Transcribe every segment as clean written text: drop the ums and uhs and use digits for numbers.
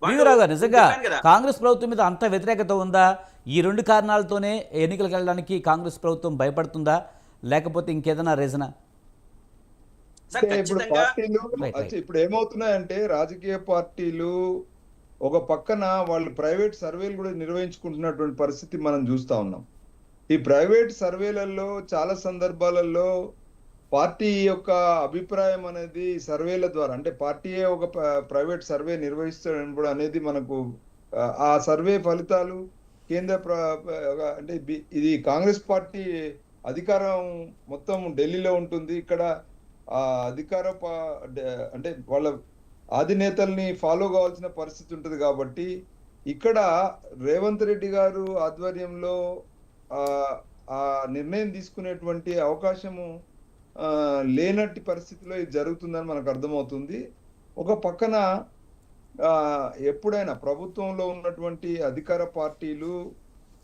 వాళ్ళు వీవీరావు గారు, నిజంగా చెప్పాను కదా. కాంగ్రెస్ ప్రభుత్వం మీద అంత వ్యతిరేకత ఉందా? ఈ రెండు కారణాలతోనే ఎన్నికలకు వెళ్ళడానికి కాంగ్రెస్ ప్రభుత్వం భయపడుతుందా, లేకపోతే ఇంకేదైనా రీజనా? సార్ అంటే ఇప్పుడు ఖచ్చితంగా పార్టీలు రైట్, రైట్. ఇప్పుడు ఏమవుతున్నాయంటే రాజకీయ పార్టీలు ఒక పక్కన వాళ్ళు ప్రైవేట్ సర్వేలు కూడా నిర్వహించుకుంటున్నటువంటి పరిస్థితి మనం చూస్తా ఉన్నాం. ఈ ప్రైవేట్ సర్వేలలో చాలా సందర్భాలలో పార్టీ యొక్క అభిప్రాయం అనేది సర్వేల ద్వారా, అంటే పార్టీయే ఒక ప్రైవేట్ సర్వే నిర్వహిస్తున్నప్పుడు అనేది మనకు ఆ సర్వే ఫలితాలు కేంద్ర అంటే ఇది కాంగ్రెస్ పార్టీ అధికారం మొత్తం ఢిల్లీలో ఉంటుంది. ఇక్కడ ఆ అధికార అంటే వాళ్ళ అధినేతల్ని ఫాలో కావాల్సిన పరిస్థితి ఉంటుంది. కాబట్టి ఇక్కడ రేవంత్ రెడ్డి గారు ఆధ్వర్యంలో ఆ ఆ నిర్ణయం తీసుకునేటువంటి అవకాశము లేనట్టి పరిస్థితిలో ఇది జరుగుతుందని మనకు అర్థమవుతుంది. ఒక పక్కన ఎప్పుడైనా ప్రభుత్వంలో ఉన్నటువంటి అధికార పార్టీలు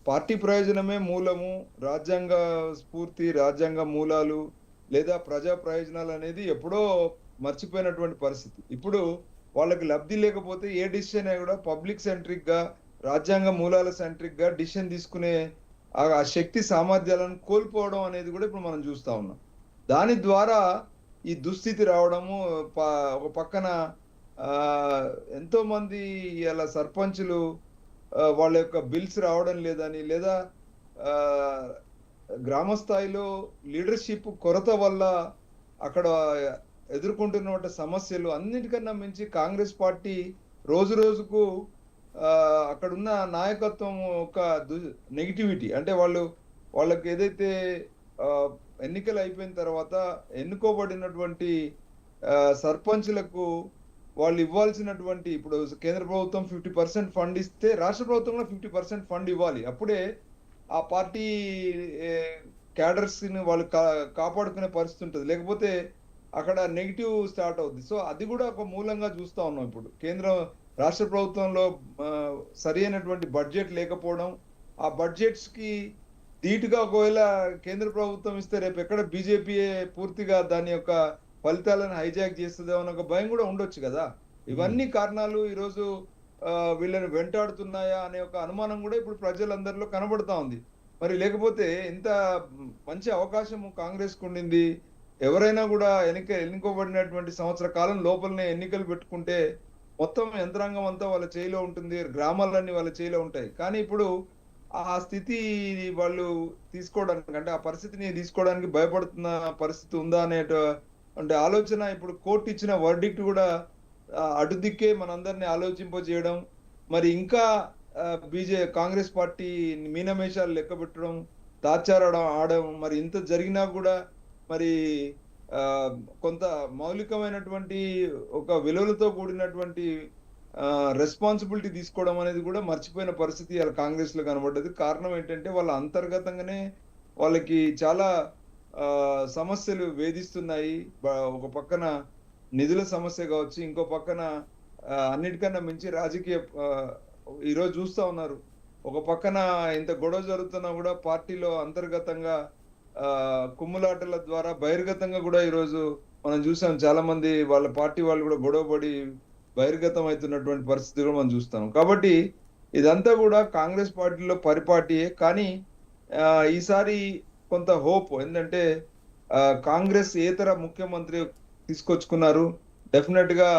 పార్టీ ప్రయోజనమే మూలము, రాజ్యాంగ స్ఫూర్తి, రాజ్యాంగ మూలాలు లేదా ప్రజా ప్రయోజనాలు అనేది ఎప్పుడో మర్చిపోయినటువంటి పరిస్థితి. ఇప్పుడు వాళ్ళకి లబ్ధి లేకపోతే ఏ డిసిషన్ కూడా పబ్లిక్ సెంట్రిక్ గా, రాజ్యాంగ మూలాల సెంట్రిక్ గా డిసిషన్ తీసుకునే ఆ శక్తి సామర్థ్యాలను కోల్పోవడం అనేది కూడా ఇప్పుడు మనం చూస్తా ఉన్నాం. దాని ద్వారా ఈ దుస్థితి రావడము. ఒక పక్కన ఎంతో మంది ఇలా సర్పంచులు వాళ్ళ యొక్క బిల్స్ రావడం లేదని, లేదా గ్రామ స్థాయిలో లీడర్షిప్ కొరత వల్ల అక్కడ ఎదుర్కొంటున్న సమస్యలు అన్నిటికన్నా మించి కాంగ్రెస్ పార్టీ రోజు రోజుకు అక్కడున్న నాయకత్వం ఒక నెగిటివిటీ, అంటే వాళ్ళకి ఏదైతే ఎన్నికలు అయిపోయిన తర్వాత ఎన్నుకోబడినటువంటి సర్పంచ్లకు వాళ్ళు ఇవ్వాల్సినటువంటి, ఇప్పుడు కేంద్ర ప్రభుత్వం 50% ఫండ్ ఇస్తే రాష్ట్ర ప్రభుత్వం కూడా 50% ఫండ్ ఇవ్వాలి. అప్పుడే ఆ పార్టీ క్యాడర్స్ ని వాళ్ళు కాపాడుకునే పరిస్థితి ఉంటుంది. లేకపోతే అక్కడ నెగిటివ్ స్టార్ట్ అవుతుంది. సో అది కూడా ఒక మూలంగా చూస్తా ఉన్నాం. ఇప్పుడు రాష్ట్ర ప్రభుత్వంలో సరి అయినటువంటి బడ్జెట్ లేకపోవడం, ఆ బడ్జెట్స్ కి ధీటుగా ఒకవేళ కేంద్ర ప్రభుత్వం ఇస్తే రేపు ఎక్కడ బీజేపీయే పూర్తిగా దాని యొక్క ఫలితాలను హైజాక్ చేస్తుందేమో అన్న ఒక భయం కూడా ఉండొచ్చు కదా. ఇవన్నీ కారణాలు ఈరోజు వీళ్ళని వెంటాడుతున్నాయా అనే ఒక అనుమానం కూడా ఇప్పుడు ప్రజలందరిలో కనబడతా ఉంది. మరి లేకపోతే ఇంత మంచి అవకాశం కాంగ్రెస్ కు ఉండింది. ఎవరైనా కూడా ఎన్నుకోబడినటువంటి సంవత్సర కాలం లోపలనే ఎన్నికలు పెట్టుకుంటే మొత్తం యంత్రాంగం అంతా వాళ్ళ చేయిలో ఉంటుంది, గ్రామాలన్నీ వాళ్ళ చేయిలో ఉంటాయి. కానీ ఇప్పుడు ఆ స్థితి వాళ్ళు తీసుకోవడానికి, అంటే ఆ పరిస్థితిని తీసుకోవడానికి భయపడుతున్న పరిస్థితి ఉందా అంటే ఆలోచన ఇప్పుడు కోర్టు ఇచ్చిన వర్డిక్ట్ కూడా అటు దిక్కే మనందరినీ ఆలోచింపజేయడం. మరి ఇంకా కాంగ్రెస్ పార్టీ మీనమేషాలు లెక్క పెట్టడం, తాచారడం ఆడడం, మరి ఇంత జరిగినా కూడా మరి కొంత మౌలికమైనటువంటి ఒక విలువలతో కూడినటువంటి రెస్పాన్సిబిలిటీ తీసుకోవడం అనేది కూడా మర్చిపోయిన పరిస్థితి ఇలా కాంగ్రెస్ లో కనబడ్డది. కారణం ఏంటంటే వాళ్ళ అంతర్గతంగానే వాళ్ళకి చాలా సమస్యలు వేధిస్తున్నాయి. ఒక పక్కన నిధుల సమస్య కావచ్చు, ఇంకో పక్కన అన్నిటికన్నా మించి రాజకీయ ఈరోజు చూస్తా ఉన్నారు. ఒక పక్కన ఇంత గొడవ జరుగుతున్నా కూడా పార్టీలో అంతర్గతంగా కుమ్ములాటల ద్వారా బహిర్గతంగా కూడా ఈరోజు మనం చూసాం. చాలా మంది వాళ్ళ పార్టీ వాళ్ళు కూడా గొడవపడి బహిర్గతం అవుతున్నటువంటి పరిస్థితి కూడా మనం చూస్తాం. కాబట్టి ఇదంతా కూడా కాంగ్రెస్ పార్టీలో పరిపాటియే. కానీ ఈసారి కొంత హోప్ ఏంటంటే కాంగ్రెస్ ఏతర ముఖ్యమంత్రి తీసుకొచ్చుకున్నారు. డెఫినెట్ గా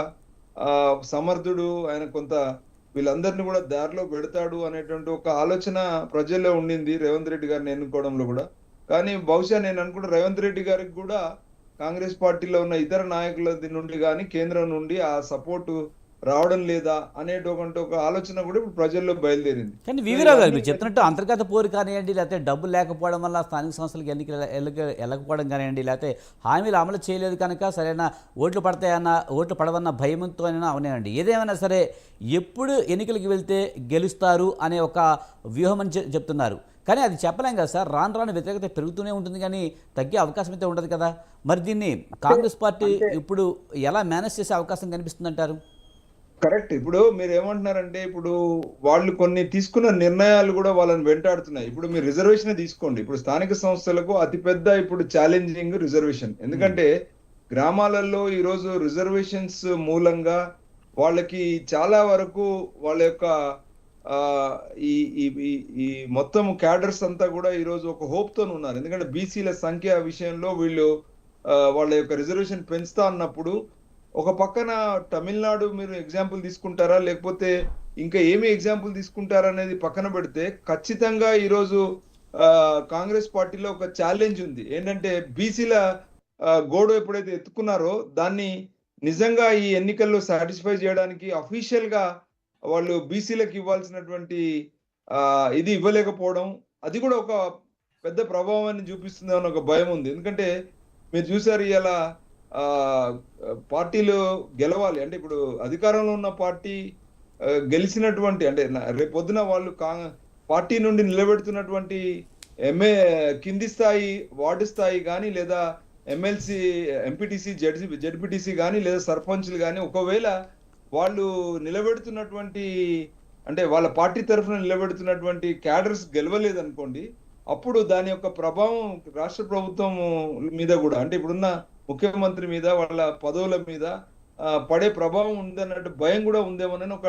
సమర్థుడు ఆయన, కొంత వీళ్ళందరినీ కూడా దారిలో పెడతాడు అనేటువంటి ఒక ఆలోచన ప్రజల్లో ఉండింది రేవంత్ రెడ్డి గారిని ఎన్నుకోవడంలో కూడా. కానీ బహుశా నేను అనుకుంటా రేవంత్ రెడ్డి గారికి కూడా కాంగ్రెస్ పార్టీలో ఉన్న ఇతర నాయకుల నుండి కానీ కేంద్రం నుండి ఆ సపోర్టు రావడం లేదా అనేటువంటి ఒక ఆలోచన కూడా ఇప్పుడు ప్రజల్లో బయలుదేరింది. కానీ వీవీరావు గారు, మీరు చెప్తున్నట్టు అంతర్గత పోరు కానివ్వండి, లేకపోతే డబ్బులు లేకపోవడం వల్ల స్థానిక సంస్థలకు వెళ్ళకపోవడం కానివ్వండి, లేకపోతే హామీలు అమలు చేయలేదు కనుక సరైన ఓట్లు పడవన్న భయంతో అయినా అవనివ్వండి, ఏదేమైనా సరే ఎప్పుడు ఎన్నికలకు వెళ్తే గెలుస్తారు అనే ఒక వ్యూహం అని చెప్తున్నారు. కానీ అది చెప్పలేం కదా సార్. రాను రాను వ్యతిరేకత పెరుగుతూనే ఉంటుంది, కానీ తగ్గే అవకాశం అయితే ఉండదు కదా. మరి దీన్ని కాంగ్రెస్ పార్టీ ఇప్పుడు ఎలా మేనేజ్ చేసే అవకాశం కనిపిస్తుందంటారు? కరెక్ట్. ఇప్పుడు మీరు ఏమంటున్నారంటే ఇప్పుడు వాళ్ళు కొన్ని తీసుకున్న నిర్ణయాలు కూడా వాళ్ళని వెంటాడుతున్నాయి. ఇప్పుడు మీరు రిజర్వేషన్ తీసుకోండి. ఇప్పుడు స్థానిక సంస్థలకు అతిపెద్ద ఇప్పుడు ఛాలెంజింగ్ రిజర్వేషన్. ఎందుకంటే గ్రామాలలో ఈరోజు రిజర్వేషన్స్ మూలంగా వాళ్ళకి చాలా వరకు వాళ్ళ యొక్క ఆ, ఈ ఈ ఈ ఈ మొత్తం క్యాడర్స్ అంతా కూడా ఈరోజు ఒక హోప్ తో ఉన్నారు. ఎందుకంటే బీసీల సంఖ్య విషయంలో వీళ్ళు వాళ్ళ యొక్క రిజర్వేషన్ పెంచుతా అన్నప్పుడు ఒక పక్కన తమిళనాడు మీరు ఎగ్జాంపుల్ తీసుకుంటారా, లేకపోతే ఇంకా ఏమి ఎగ్జాంపుల్ తీసుకుంటారా అనేది పక్కన పెడితే ఖచ్చితంగా ఈరోజు కాంగ్రెస్ పార్టీలో ఒక ఛాలెంజ్ ఉంది. ఏంటంటే బీసీల గోడు ఎప్పుడైతే ఎత్తుకున్నారో దాన్ని నిజంగా ఈ ఎన్నికల్లో సాటిస్ఫై చేయడానికి అఫీషియల్ గా వాళ్ళు బీసీలకు ఇవ్వాల్సినటువంటి ఇది ఇవ్వలేకపోవడం, అది కూడా ఒక పెద్ద ప్రభావాన్ని చూపిస్తుంది అని ఒక భయం ఉంది. ఎందుకంటే మీరు చూసారు ఇలా ఆ పార్టీలు గెలవాలి అంటే ఇప్పుడు అధికారంలో ఉన్న పార్టీ గెలిచినటువంటి అంటే రేపొద్దున వాళ్ళు పార్టీ నుండి నిలబెడుతున్నటువంటి కింది స్థాయి వార్డు స్థాయి కానీ లేదా ఎమ్మెల్సీ ఎంపీటీసీ జెడ్పీటీసీ కానీ లేదా సర్పంచ్లు కానీ ఒకవేళ వాళ్ళు నిలబెడుతున్నటువంటి అంటే వాళ్ళ పార్టీ తరఫున నిలబెడుతున్నటువంటి క్యాడర్స్ గెలవలేదనుకోండి, అప్పుడు దాని యొక్క ప్రభావం రాష్ట్ర ప్రభుత్వం మీద కూడా అంటే ఇప్పుడున్న ముఖ్యమంత్రి మీద వాళ్ళ పదవుల మీద పడే ప్రభావం ఉందన్నట్టు భయం కూడా ఉందేమోనని ఒక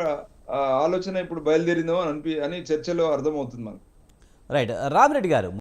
ఆలోచన ఇప్పుడు బయలుదేరిందేమో అని చర్చలో అర్థమవుతుంది మనకు. రైట్ రామిరెడ్డి గారు.